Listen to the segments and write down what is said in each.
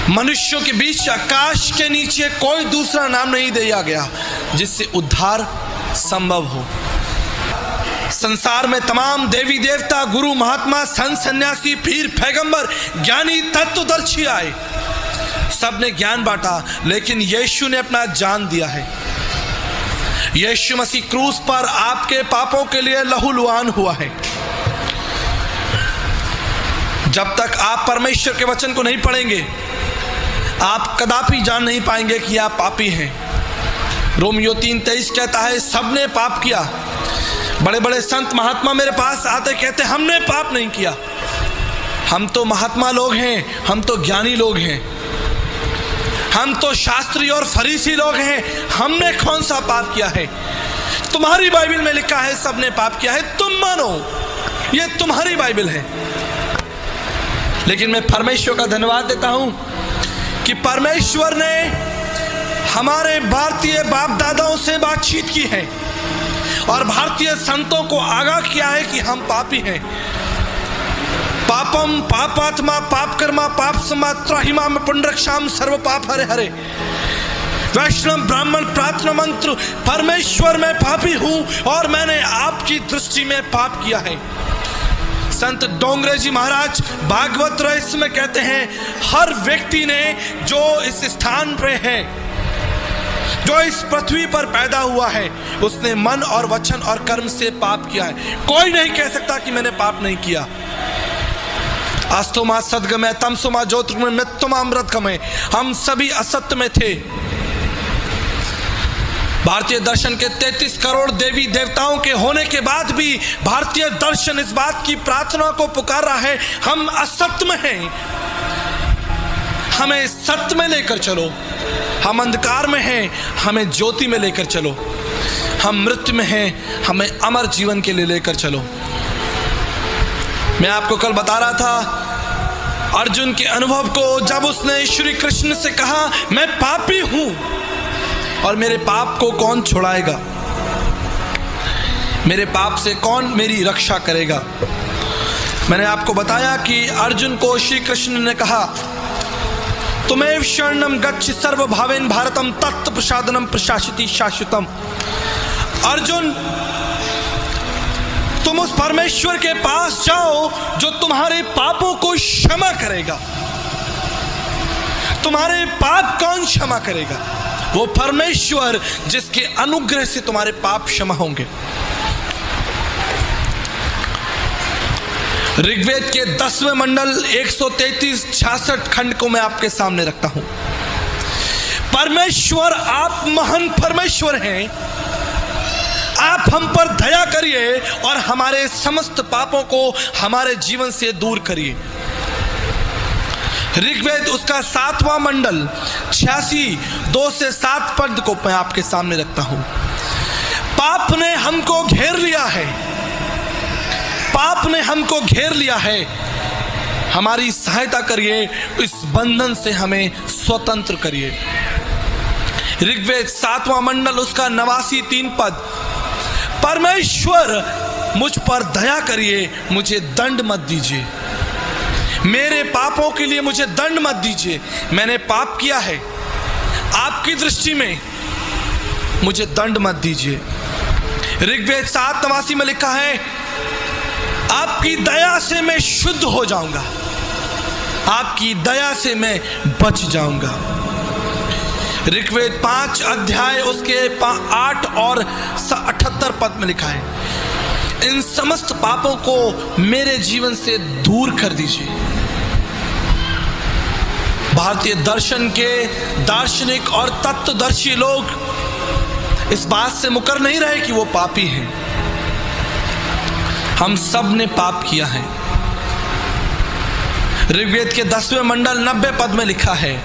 मनुष्यों के बीच आकाश के नीचे कोई दूसरा नाम नहीं दिया गया जिससे उद्धार संभव हो। संसार में तमाम देवी देवता, गुरु, महात्मा, संत, सन्यासी, पीर, पैगंबर, ज्ञानी, तत्वदर्शी आए, सबने ज्ञान बांटा, लेकिन यीशु ने अपना जान दिया है। यीशु मसीह क्रूस पर आपके पापों के लिए लहूलुहान हुआ है। जब तक आप परमेश्वर के वचन को नहीं पढ़ेंगे, आप कदापि जान नहीं पाएंगे कि आप पापी हैं। रोमियो 3:23 कहता है, सबने पाप किया। बड़े बड़े संत महात्मा मेरे पास आते कहते, हमने पाप नहीं किया। हम तो महात्मा लोग हैं, हम तो ज्ञानी लोग हैं, हम तो शास्त्री और फरीसी लोग हैं, हमने कौन सा पाप किया है? तुम्हारी बाइबल में लिखा है सबने पाप किया है, तुम मानो, ये तुम्हारी बाइबल है। लेकिन मैं परमेश्वर का धन्यवाद देता हूं कि परमेश्वर ने हमारे भारतीय बाप दादाओं से बातचीत की है और भारतीय संतों को आगाह किया है कि हम पापी हैं। पापम पापात्मा पाप कर्मा पाप समात्राहिमा में पुंडरक्षाम सर्व पाप हरे हरे। वैष्णव ब्राह्मण प्रार्थना मंत्र, परमेश्वर मैं पापी हूं और मैंने आपकी दृष्टि में पाप किया है। संत डोंगरे जी महाराज भागवत रहस्य में कहते हैं, हर व्यक्ति ने जो इस स्थान पे है, जो इस पृथ्वी पर पैदा हुआ है, उसने मन और वचन और कर्म से पाप किया है। कोई नहीं कह सकता कि मैंने पाप नहीं किया। अस्तोमा सद्गमय तमसोमा ज्योतिर्गमय मृत्युमा अमृतगमय, हम सभी असत्य में थे। भारतीय दर्शन के 33 करोड़ देवी देवताओं के होने के बाद भी भारतीय दर्शन इस बात की प्रार्थना को पुकार रहा है, हम असत्य में हैं, हमें सत्य में लेकर चलो। हम अंधकार में हैं, हमें ज्योति में लेकर चलो। हम मृत्यु में हैं, हमें अमर जीवन के लिए लेकर चलो। मैं आपको कल बता रहा था अर्जुन के अनुभव को, जब उसने श्री कृष्ण से कहा, मैं पापी हूं और मेरे पाप को कौन छुड़ाएगा, मेरे पाप से कौन मेरी रक्षा करेगा। मैंने आपको बताया कि अर्जुन को श्री कृष्ण ने कहा, तुम्हें शरणम गच्छ सर्व भावेन भारतम तत्व प्रसादनम प्रशासिति शाश्वतम। अर्जुन, तुम उस परमेश्वर के पास जाओ जो तुम्हारे पापों को क्षमा करेगा। तुम्हारे पाप कौन क्षमा करेगा? वो परमेश्वर जिसके अनुग्रह से तुम्हारे पाप क्षमा होंगे। ऋग्वेद के 10वें मंडल 133-66 खंड को मैं आपके सामने रखता हूं। परमेश्वर, आप महान परमेश्वर हैं, आप हम पर दया करिए और हमारे समस्त पापों को हमारे जीवन से दूर करिए। ऋग्वेद उसका 7वां मंडल 86 2 से 7 पद को मैं आपके सामने रखता हूं। पाप ने हमको घेर लिया है, पाप ने हमको घेर लिया है, हमारी सहायता करिए, इस बंधन से हमें स्वतंत्र करिए। ऋग्वेद 7वां मंडल उसका 89-3 पद, परमेश्वर मुझ पर दया करिए, मुझे दंड मत दीजिए, मेरे पापों के लिए मुझे दंड मत दीजिए। मैंने पाप किया है, आपकी दृष्टि में मुझे दंड मत दीजिए। ऋग्वेद 7:89 में लिखा है, आपकी दया से मैं शुद्ध हो जाऊंगा, आपकी दया से मैं बच जाऊंगा। ऋग्वेद 5 अध्याय उसके 8 और 78 पद में लिखा है, इन समस्त पापों को मेरे जीवन से दूर कर दीजिए। भारतीय दर्शन के दार्शनिक और तत्वदर्शी लोग इस बात से मुकर नहीं रहे कि वो पापी हैं। हम सब ने पाप किया है। ऋग्वेद के 10वें मंडल 90 पद में लिखा है,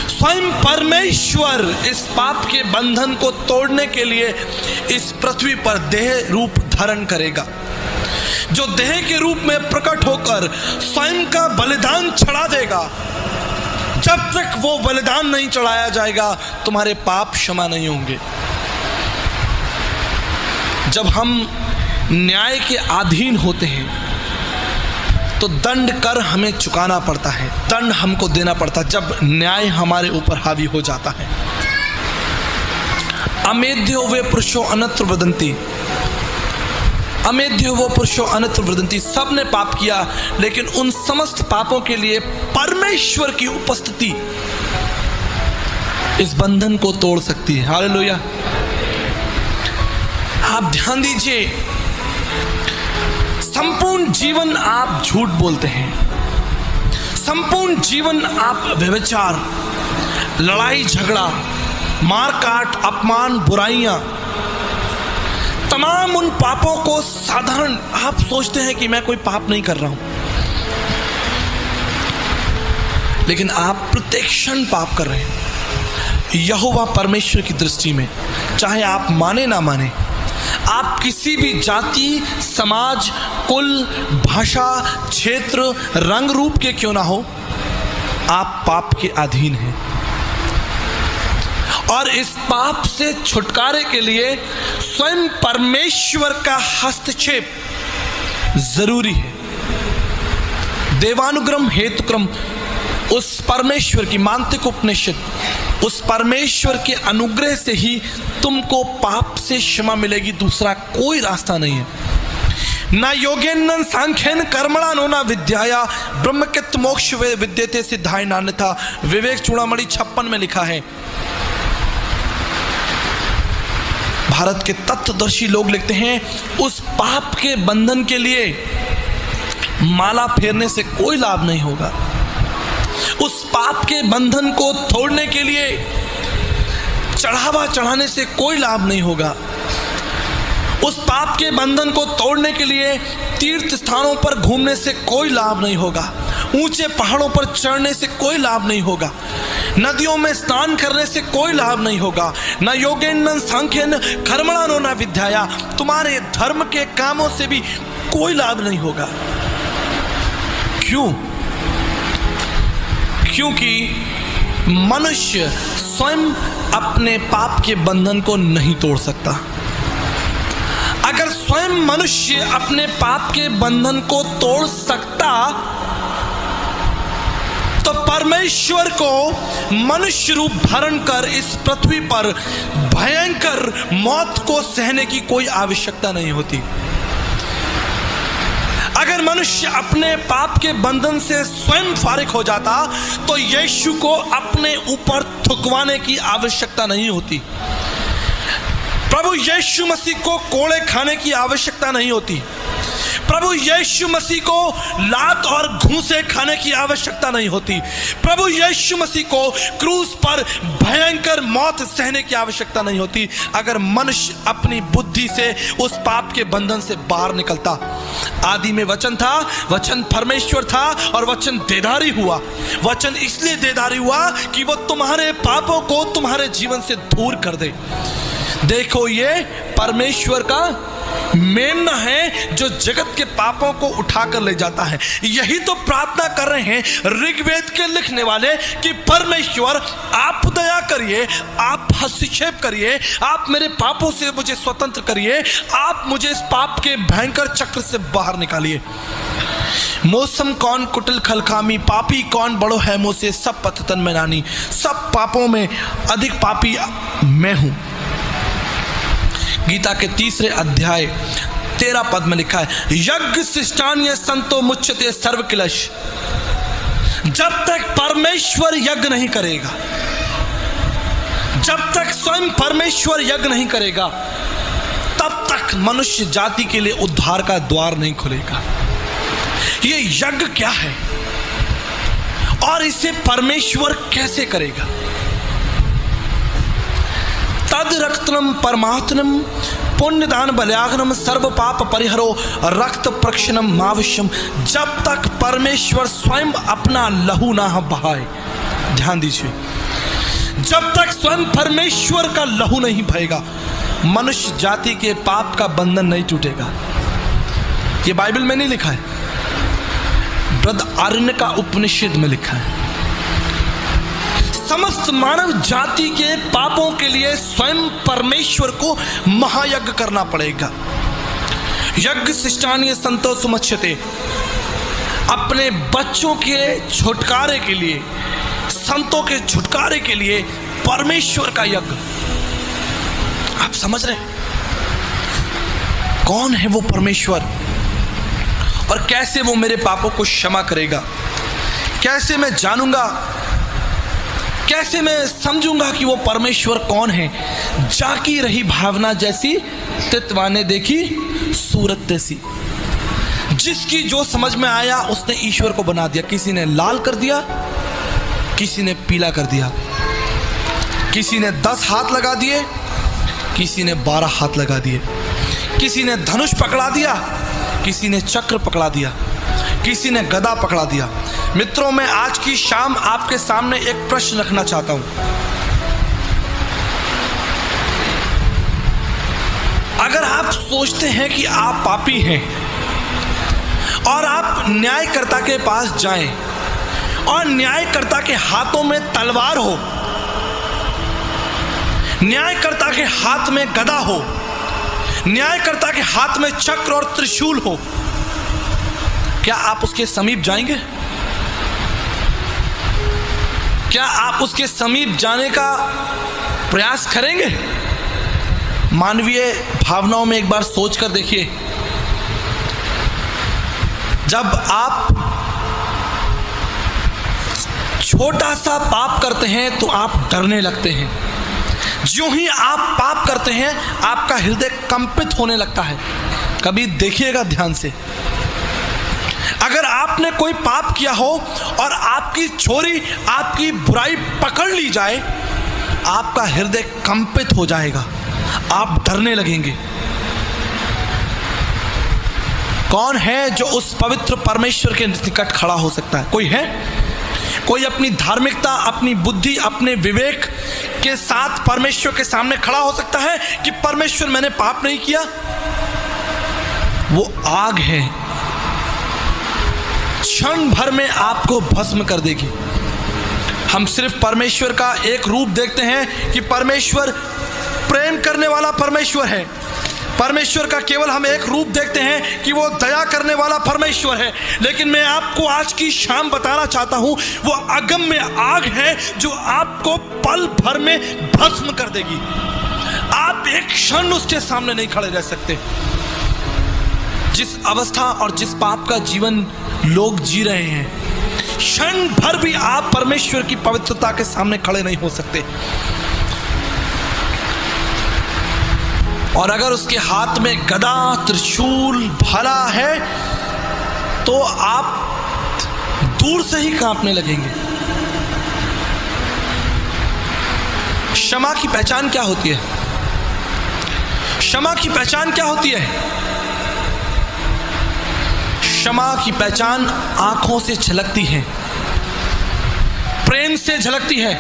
स्वयं परमेश्वर इस पाप के बंधन को तोड़ने के लिए इस पृथ्वी पर देह रूप धारण करेगा, जो देह के रूप में प्रकट होकर स्वयं का बलिदान चढ़ा देगा। जब तक वो बलिदान नहीं चढ़ाया जाएगा, तुम्हारे पाप क्षमा नहीं होंगे। जब हम न्याय के अधीन होते हैं, तो दंड कर हमें चुकाना पड़ता है, दंड हमको देना पड़ता है जब न्याय हमारे ऊपर हावी हो जाता है। अमेध्यो वे पुरुषो अनत्र वदंती, अमेध्यो वो पुरुषो अनत्र वदंती। सब ने पाप किया, लेकिन उन समस्त पापों के लिए परमेश्वर की उपस्थिति इस बंधन को तोड़ सकती है। हालेलुया। आप ध्यान दीजिए, संपूर्ण जीवन आप झूठ बोलते हैं, संपूर्ण जीवन आप व्यभिचार, लड़ाई झगड़ा, मारकाट, अपमान, बुराइयां, तमाम उन पापों को साधारण आप सोचते हैं कि मैं कोई पाप नहीं कर रहा हूं, लेकिन आप प्रत्येक क्षण पाप कर रहे हैं। यहोवा परमेश्वर की दृष्टि में, चाहे आप माने ना माने, आप किसी भी जाति, समाज, कुल, भाषा, क्षेत्र, रंग रूप के क्यों ना हो, आप पाप के अधीन हैं। और इस पाप से छुटकारे के लिए स्वयं परमेश्वर का हस्तक्षेप जरूरी है। देवानुग्रह हेतुक्रम, उस परमेश्वर की मांत्रिक उपनिषद, उस परमेश्वर के अनुग्रह से ही तुमको पाप से क्षमा मिलेगी, दूसरा कोई रास्ता नहीं है। ना योगेन सांख्यन कर्मणा नो ना विद्याया ब्रह्मकित मोक्ष विद्यते सिद्धाय नान्यथा। विवेक चूड़ामणि 56 में लिखा है। भारत के तत्वदर्शी लोग लिखते हैं, उस पाप के बंधन के लिए माला फेरने से कोई लाभ नहीं होगा, उस पाप के बंधन को तोड़ने के लिए चढ़ावा चढ़ाने से कोई लाभ नहीं होगा, उस पाप के बंधन को तोड़ने के लिए तीर्थ स्थानों पर घूमने से कोई लाभ नहीं होगा, ऊंचे पहाड़ों पर चढ़ने से कोई लाभ नहीं होगा, नदियों में स्नान करने से कोई लाभ नहीं होगा। न योगेन न सांख्यन कर्मणा न विद्याया, तुम्हारे धर्म के कामों से भी कोई लाभ नहीं होगा। क्यों? क्योंकि मनुष्य स्वयं अपने पाप के बंधन को नहीं तोड़ सकता। अगर स्वयं मनुष्य अपने पाप के बंधन को तोड़ सकता तो परमेश्वर को मनुष्य रूप धारण कर इस पृथ्वी पर भयंकर मौत को सहने की कोई आवश्यकता नहीं होती। अगर मनुष्य अपने पाप के बंधन से स्वयं फारिग हो जाता तो यीशु को अपने ऊपर थुकवाने की आवश्यकता नहीं होती, प्रभु यीशु मसीह को कोड़े खाने की आवश्यकता नहीं होती, प्रभु यीशु मसीह को लात और घूंसे खाने की आवश्यकता नहीं होती, प्रभु यीशु मसीह को क्रूस पर भयंकर मौत सहने की आवश्यकता नहीं होती। अगर मनुष्य अपनी बुद्धि से उस पाप के बंधन से बाहर निकलता। आदि में वचन था, वचन परमेश्वर था और वचन देदारी हुआ। वचन इसलिए देदारी हुआ कि वो तुम्हारे पापों को तुम्हारे जीवन से दूर कर दे। देखो, ये परमेश्वर का मेमना है जो जगत के पापों को उठाकर ले जाता है। यही तो प्रार्थना कर रहे हैं ऋग्वेद के लिखने वाले कि परमेश्वर आप दया करिए, आप हस्तक्षेप करिए, आप मेरे पापों से मुझे स्वतंत्र करिए, आप मुझे इस पाप के भयंकर चक्र से बाहर निकालिए। मौसम कौन कुटिल खलकामी, पापी कौन बड़ो है मुझसे, सब पततन में नानी, सब पापों में अधिक पापी मैं हूं। गीता के 3 अध्याय 13 पद में लिखा है, यज्ञ शिष्टान्य संतो मुच्यते सर्व किलश। जब तक परमेश्वर यज्ञ नहीं करेगा, जब तक स्वयं परमेश्वर यज्ञ नहीं करेगा, तब तक मनुष्य जाति के लिए उद्धार का द्वार नहीं खुलेगा। ये यज्ञ क्या है और इसे परमेश्वर कैसे करेगा? तद रक्तनम परमात्मनम पुण्यदान बल्याग्नम सर्व पाप परिहरो रक्त प्रक्षणम मावश्यम। जब तक परमेश्वर स्वयं अपना लहू ना बहाए, ध्यान दीजिए, जब तक स्वयं परमेश्वर का लहू नहीं बहेगा, मनुष्य जाति के पाप का बंधन नहीं टूटेगा। ये बाइबल में नहीं लिखा है, बृहदारण्यक का उपनिषद में लिखा है। समस्त मानव जाति के पापों के लिए स्वयं परमेश्वर को महायज्ञ करना पड़ेगा। यज्ञ शिष्टान्य संतो सुमच्यते। अपने बच्चों के छुटकारे के लिए, संतों के छुटकारे के लिए परमेश्वर का यज्ञ। आप समझ रहे हैं कौन है वो परमेश्वर और कैसे वो मेरे पापों को क्षमा करेगा? कैसे मैं जानूंगा, कैसे मैं समझूंगा कि वो परमेश्वर कौन है? जाकी रही भावना जैसी, तितवाने देखी सूरत तैसी। जिसकी जो समझ में आया उसने ईश्वर को बना दिया। किसी ने लाल कर दिया, किसी ने पीला कर दिया, किसी ने 10 हाथ लगा दिए, किसी ने 12 हाथ लगा दिए, किसी ने धनुष पकड़ा दिया, किसी ने चक्र पकड़ा दिया, किसी ने गदा पकड़ा दिया। मित्रों, मैं आज की शाम आपके सामने एक प्रश्न रखना चाहता हूं। अगर आप सोचते हैं कि आप पापी हैं और आप न्यायकर्ता के पास जाएं और न्यायकर्ता के हाथों में तलवार हो, न्यायकर्ता के हाथ में गदा हो, न्यायकर्ता के हाथ में चक्र और त्रिशूल हो, क्या आप उसके समीप जाएंगे? क्या आप उसके समीप जाने का प्रयास करेंगे? मानवीय भावनाओं में एक बार सोच कर देखिए। जब आप छोटा सा पाप करते हैं तो आप डरने लगते हैं। ज्यों ही आप पाप करते हैं आपका हृदय कंपित होने लगता है। कभी देखिएगा ध्यान से, अगर आपने कोई पाप किया हो और आपकी छोरी, आपकी बुराई पकड़ ली जाए, आपका हृदय कंपित हो जाएगा, आप डरने लगेंगे। कौन है जो उस पवित्र परमेश्वर के निकट खड़ा हो सकता है? कोई है? कोई अपनी धार्मिकता, अपनी बुद्धि, अपने विवेक के साथ परमेश्वर के सामने खड़ा हो सकता है कि परमेश्वर मैंने पाप नहीं किया? वो आग है, क्षण भर में आपको भस्म कर देगी। हम सिर्फ परमेश्वर का एक रूप देखते हैं कि परमेश्वर प्रेम करने वाला परमेश्वर है। परमेश्वर का केवल हम एक रूप देखते हैं कि वो दया करने वाला परमेश्वर है। लेकिन मैं आपको आज की शाम बताना चाहता हूं, वो अगम्य आग है जो आपको पल भर में भस्म कर देगी। आप एक क्षण उसके सामने नहीं खड़े रह सकते। जिस अवस्था और जिस पाप का जीवन लोग जी रहे हैं, क्षण भर भी आप परमेश्वर की पवित्रता के सामने खड़े नहीं हो सकते। और अगर उसके हाथ में गदा, त्रिशूल, भाला है तो आप दूर से ही कांपने लगेंगे। क्षमा की पहचान क्या होती है? क्षमा की पहचान क्या होती है? क्षमा की पहचान आंखों से झलकती है, प्रेम से झलकती है,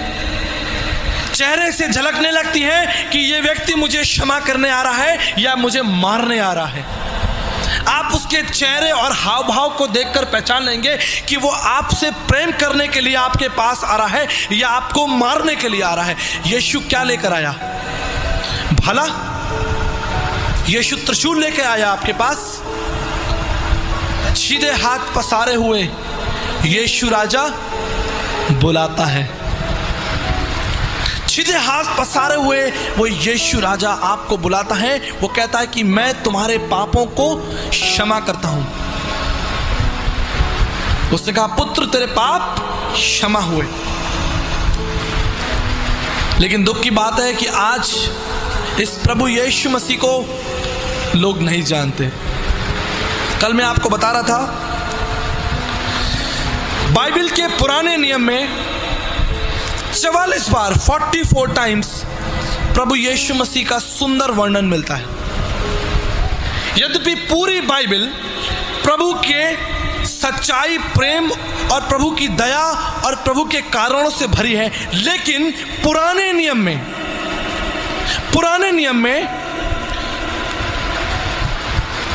चेहरे से झलकने लगती है कि ये व्यक्ति मुझे क्षमा करने आ रहा है या मुझे मारने आ रहा है। आप उसके चेहरे और हाव भाव को देखकर पहचान लेंगे कि वो आपसे प्रेम करने के लिए आपके पास आ रहा है या आपको मारने के लिए आ रहा है। यीशु क्या लेकर आया? भला यीशु त्रिशूल लेकर आया आपके पास? सीधे हाथ पसारे हुए यीशु राजा बुलाता है। सीधे हाथ पसारे हुए वो यीशु राजा आपको बुलाता है। वो कहता है कि मैं तुम्हारे पापों को क्षमा करता हूं। उसने कहा, पुत्र तेरे पाप क्षमा हुए। लेकिन दुख की बात है कि आज इस प्रभु यीशु मसीह को लोग नहीं जानते। कल मैं आपको बता रहा था, बाइबल के पुराने नियम में 44 बार 44 टाइम्स प्रभु यीशु मसीह का सुंदर वर्णन मिलता है। यद्यपि पूरी बाइबल प्रभु के सच्चाई, प्रेम और प्रभु की दया और प्रभु के कारणों से भरी है, लेकिन पुराने नियम में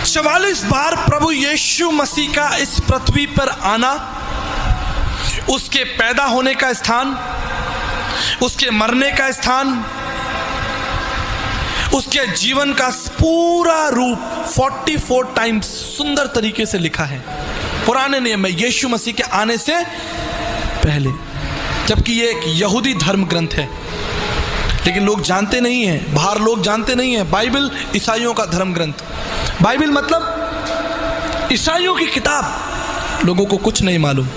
44 बार प्रभु यीशु मसीह का इस पृथ्वी पर आना, उसके पैदा होने का स्थान, उसके मरने का स्थान, उसके जीवन का पूरा रूप 44 टाइम्स सुंदर तरीके से लिखा है। पुराने नियम में, यीशु मसीह के आने से पहले, जबकि ये एक यहूदी धर्म ग्रंथ है। लेकिन लोग जानते नहीं हैं, बाहर लोग जानते नहीं हैं, बाइबल ईसाइयों का धर्म ग्रंथ। बाइबल मतलब ईसाइयों की किताब, लोगों को कुछ नहीं मालूम।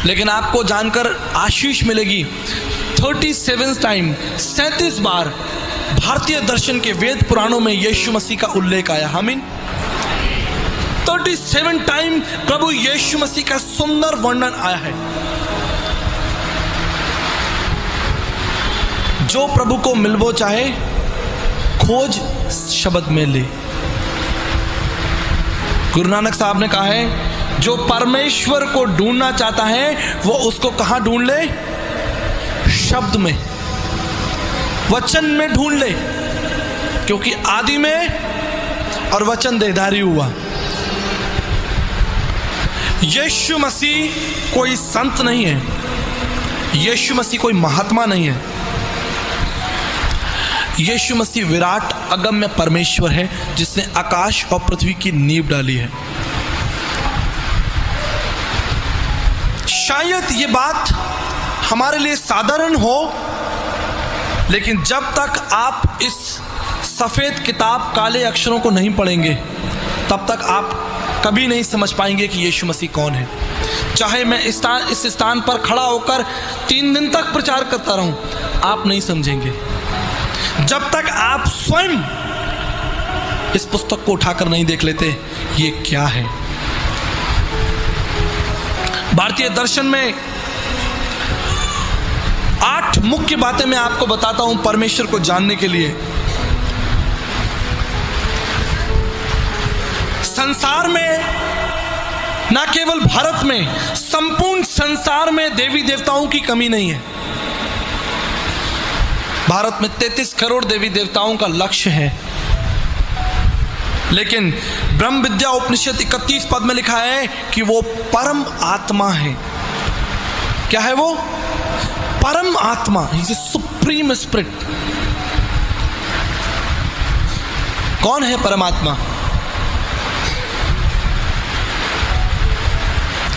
लेकिन आपको जानकर आशीष मिलेगी, 37 टाइम, 37 बार भारतीय दर्शन के वेद पुराणों में यीशु मसीह का उल्लेख आया। आमीन। 37 टाइम प्रभु यीशु मसीह का सुंदर वर्णन आया है। जो प्रभु को मिलबो चाहे, खोज शब्द में ले। गुरु नानक साहब ने कहा है, जो परमेश्वर को ढूंढना चाहता है वो उसको कहां ढूंढ ले? शब्द में, वचन में ढूंढ ले, क्योंकि आदि में और वचन देहधारी हुआ। यीशु मसीह कोई संत नहीं है, यीशु मसीह कोई महात्मा नहीं है। यीशु मसीह विराट अगम्य परमेश्वर है, जिसने आकाश और पृथ्वी की नींव डाली है। शायद ये बात हमारे लिए साधारण हो, लेकिन जब तक आप इस सफ़ेद किताब काले अक्षरों को नहीं पढ़ेंगे, तब तक आप कभी नहीं समझ पाएंगे कि यीशु मसीह कौन है। चाहे मैं इस स्थान पर खड़ा होकर 3 दिन तक प्रचार करता रहूं, आप नहीं समझेंगे जब तक आप स्वयं इस पुस्तक को उठाकर नहीं देख लेते ये क्या है। भारतीय दर्शन में 8 मुख्य बातें मैं आपको बताता हूं परमेश्वर को जानने के लिए। संसार में, ना केवल भारत में, संपूर्ण संसार में देवी देवताओं की कमी नहीं है। भारत में 33 करोड़ देवी देवताओं का लक्ष्य है, लेकिन ब्रह्म विद्या उपनिषद 31 पद में लिखा है कि वो परम आत्मा है। क्या है वो? परम आत्मा, सुप्रीम स्पिरिट। कौन है परमात्मा?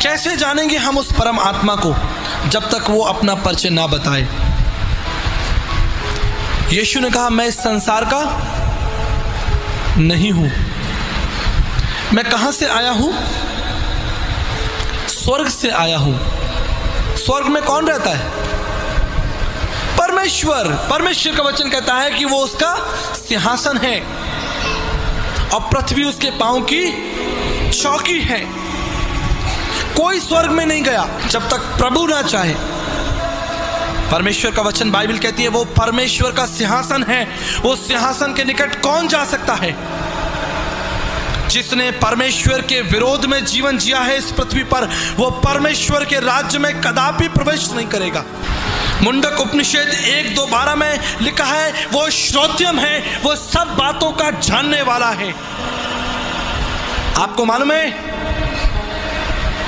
कैसे जानेंगे हम उस परम आत्मा को जब तक वो अपना परिचय ना बताए? यीशु ने कहा, मैं इस संसार का नहीं हूं। मैं कहां से आया हूं? स्वर्ग से आया हूं। स्वर्ग में कौन रहता है? परमेश्वर। परमेश्वर का वचन कहता है कि वो उसका सिंहासन है और पृथ्वी उसके पांव की चौकी है। कोई स्वर्ग में नहीं गया जब तक प्रभु ना चाहे। परमेश्वर का वचन, बाइबल कहती है, वो परमेश्वर का सिंहासन है। उस सिंहासन के निकट कौन जा सकता है? जिसने परमेश्वर के विरोध में जीवन जिया है इस पृथ्वी पर, वो परमेश्वर के राज्य में कदापि प्रवेश नहीं करेगा। मुंडक उपनिषद 1:2-12 में लिखा है, वो श्रोत्यम है, वो सब बातों का जानने वाला है। आपको मालूम है,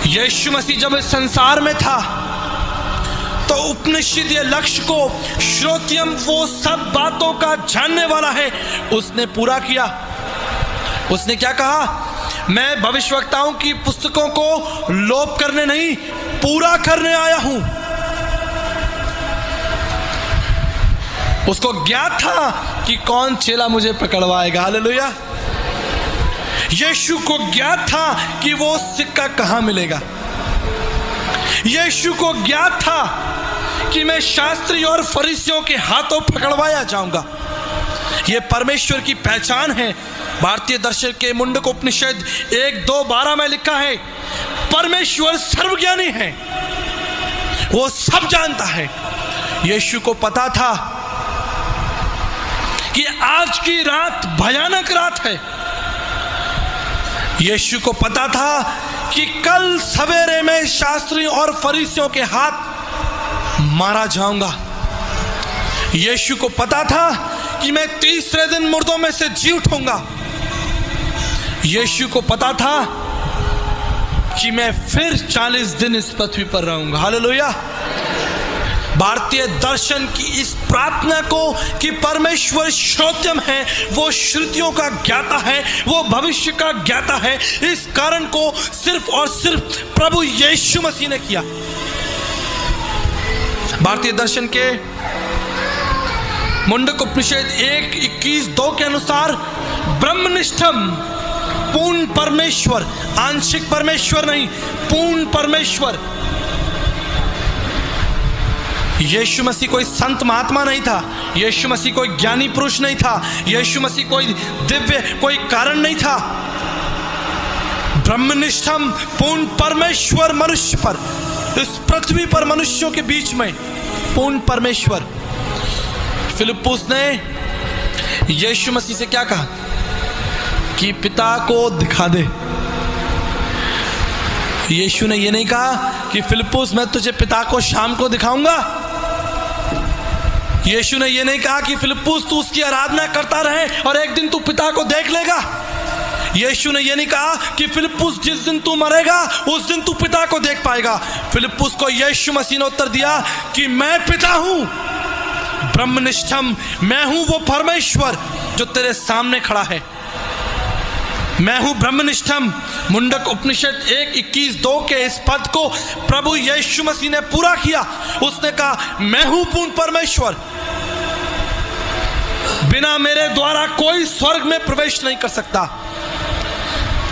यीशु मसीह जब इस संसार में था तो उपनिषदीय लक्ष्य को, श्रोत्यम, वो सब बातों का जानने वाला है, उसने पूरा किया। उसने क्या कहा? मैं भविष्यवक्ताओं की पुस्तकों को लोप करने नहीं, पूरा करने आया हूं। उसको ज्ञात था कि कौन चेला मुझे पकड़वाएगा। हालेलुया। यीशु को ज्ञात था कि वो सिक्का कहां मिलेगा। यीशु को ज्ञात था कि मैं शास्त्री और फरीसियों के हाथों पकड़वाया जाऊंगा। यह परमेश्वर की पहचान है। भारतीय दर्शन के मुंडक उपनिषद 1:2-12 में लिखा है, परमेश्वर सर्वज्ञानी है, वो सब जानता है। यीशु को पता था कि आज की रात भयानक रात है। यीशु को पता था कि कल सवेरे में शास्त्री और फरीसियों के हाथ मारा जाऊंगा। यीशु को पता था कि मैं तीसरे दिन मुर्दों में से जी उठूंगा। यीशु को पता था कि मैं फिर 40 दिन इस पृथ्वी पर रहूंगा। हालेलुया। भारतीय दर्शन की इस प्रार्थना को कि परमेश्वर श्रोत्यम है, वो श्रुतियों का ज्ञाता है, वो भविष्य का ज्ञाता है, इस कारण को सिर्फ और सिर्फ प्रभु यीशु मसीह ने किया। भारतीय दर्शन के मुंडक उपनिषद 1:21-2 के अनुसार ब्रह्मनिष्ठम, पूर्ण परमेश्वर, आंशिक परमेश्वर नहीं, पूर्ण परमेश्वर। यीशु मसीह कोई संत महात्मा नहीं था, यीशु मसीह कोई ज्ञानी पुरुष नहीं था, यीशु मसीह कोई दिव्य कोई कारण नहीं था। ब्रह्मनिष्ठम, पूर्ण परमेश्वर मनुष्य पर, इस पृथ्वी पर मनुष्यों के बीच में पूर्ण परमेश्वर। फिलिप्पुस ने यीशु मसीह से क्या कहा कि पिता को दिखा दे। यीशु ने यह नहीं कहा कि फिलिप्पुस मैं तुझे पिता को शाम को दिखाऊंगा। यीशु ने यह नहीं कहा कि फिलिप्पुस तू उसकी आराधना करता रहे और एक दिन तू पिता को देख लेगा। यीशु ने यह नहीं कहा कि फिलिप्पुस जिस दिन तू मरेगा उस दिन तू पिता को देख पाएगा। फिलिप्पुस को यीशु मसीह ने उत्तर दिया कि मैं पिता हूं, ब्रह्मनिष्ठम, मैं हूं वो परमेश्वर जो तेरे सामने खड़ा है, मैं हूं ब्रह्मनिष्ठम। मुंडक उपनिषद 1:21-2 के इस पद को प्रभु यीशु मसीह ने पूरा किया। उसने कहा मैं हूं पूर्ण परमेश्वर, बिना मेरे द्वारा कोई स्वर्ग में प्रवेश नहीं कर सकता।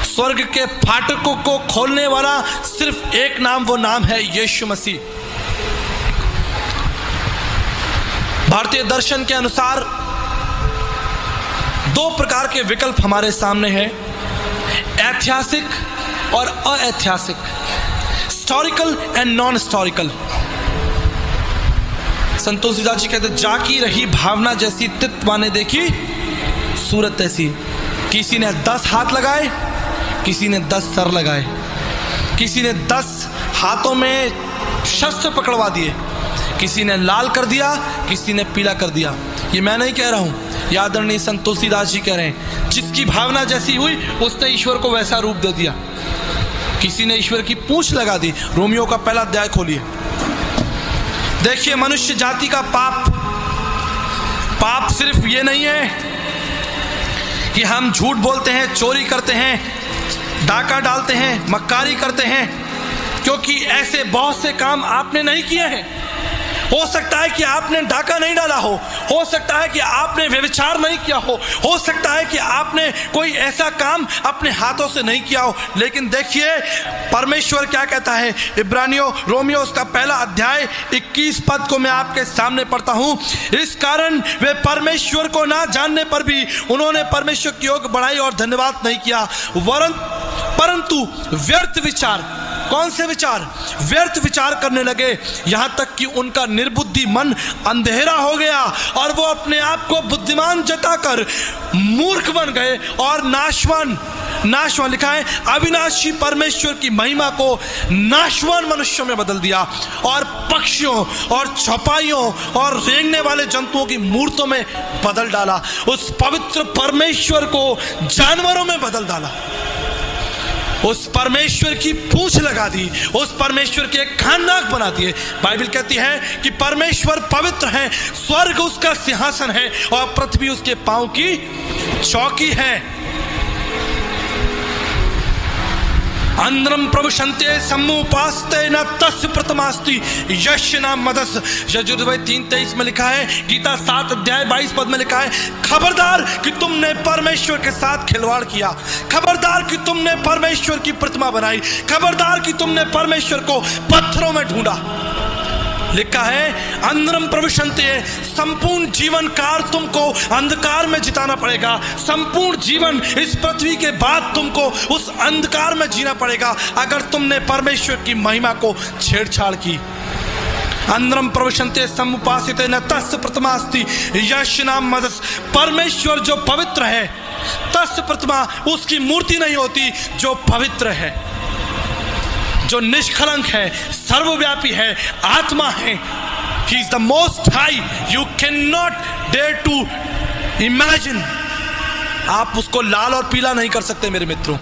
स्वर्ग के फाटकों को खोलने वाला सिर्फ एक नाम, वो नाम है यीशु मसीह। भारतीय दर्शन के अनुसार दो प्रकार के विकल्प हमारे सामने हैं, ऐतिहासिक और अऐतिहासिक, historical and non historical. Santosh ji कहते जाकी रही भावना जैसी तित माने देखी सूरत ऐसी। किसी ने 10 हाथ लगाए, किसी ने 10 सर लगाए, किसी ने 10 हाथों में शस्त्र पकड़वा दिए, किसी ने लाल कर दिया, किसी ने पीला कर दिया। ये मैं नहीं कह रहा हूं, आदरणीय संतोष जी कह रहे हैं। जिसकी भावना जैसी हुई उसने ईश्वर को वैसा रूप दे दिया। किसी ने ईश्वर की पूंछ लगा दी। रोमियो का पहला अध्याय खोलिए, देखिए मनुष्य जाति का पाप सिर्फ ये नहीं है कि हम झूठ बोलते हैं, चोरी करते हैं, डाका डालते हैं, मक्कारी करते हैं, क्योंकि ऐसे बहुत से काम आपने नहीं किए हैं। हो सकता है कि आपने डाका नहीं डाला हो सकता है कि आपने व्यभिचार नहीं किया हो सकता है कि आपने कोई ऐसा काम अपने हाथों से नहीं किया हो, लेकिन देखिए परमेश्वर क्या कहता है। इब्रानियों रोमियो उसका पहला अध्याय 21 पद को मैं आपके सामने पढ़ता हूं। इस कारण वे परमेश्वर को ना जानने पर भी उन्होंने परमेश्वर की ओर बढ़ाई और धन्यवाद नहीं किया, परंतु व्यर्थ विचार, कौन से विचार? व्यर्थ विचार करने लगे, यहां तक कि उनका निर्बुद्धि मन अंधेरा हो गया और वो अपने आप को बुद्धिमान जताकर मूर्ख बन गए और नाशवान लिखा है अविनाशी परमेश्वर की महिमा को नाशवान मनुष्यों में बदल दिया और पक्षियों और छपाइयों और रेंगने वाले जंतुओं की मूर्तों में बदल डाला। उस पवित्र परमेश्वर को जानवरों में बदल डाला, उस परमेश्वर की पूंछ लगा दी, उस परमेश्वर के खानदान बना दिए। बाइबल कहती है कि परमेश्वर पवित्र है, स्वर्ग उसका सिंहासन है और पृथ्वी उसके पांव की चौकी है। अंद्रम प्रभुशंते सम्मुपास्ते न तस्य प्रथमास्ति यश नाम मदस। यजुर्वेद 3:23 में लिखा है, गीता 7 अध्याय 22 पद में लिखा है, खबरदार कि तुमने परमेश्वर के साथ खिलवाड़ किया, खबरदार कि तुमने परमेश्वर की प्रतिमा बनाई, खबरदार कि तुमने परमेश्वर को पत्थरों में ढूंढा। लिखा है अंधरम प्रविशन्ते, संपूर्ण जीवन काल तुमको अंधकार में जिताना पड़ेगा। संपूर्ण जीवन इस पृथ्वी के बाद तुमको उस अंधकार में जीना पड़ेगा अगर तुमने परमेश्वर की महिमा को छेड़छाड़ की। अंधरम प्रविशन्ते समुपासिते न तस्य प्रतिमास्ति यश नाम मदस। परमेश्वर जो पवित्र है, तस्य प्रतिमा उसकी मूर्ति नहीं होती, जो पवित्र है, जो निष्कलंक है, सर्वव्यापी है, आत्मा है। He is the most high. You cannot dare to imagine. आप उसको लाल और पीला नहीं कर सकते मेरे मित्रों।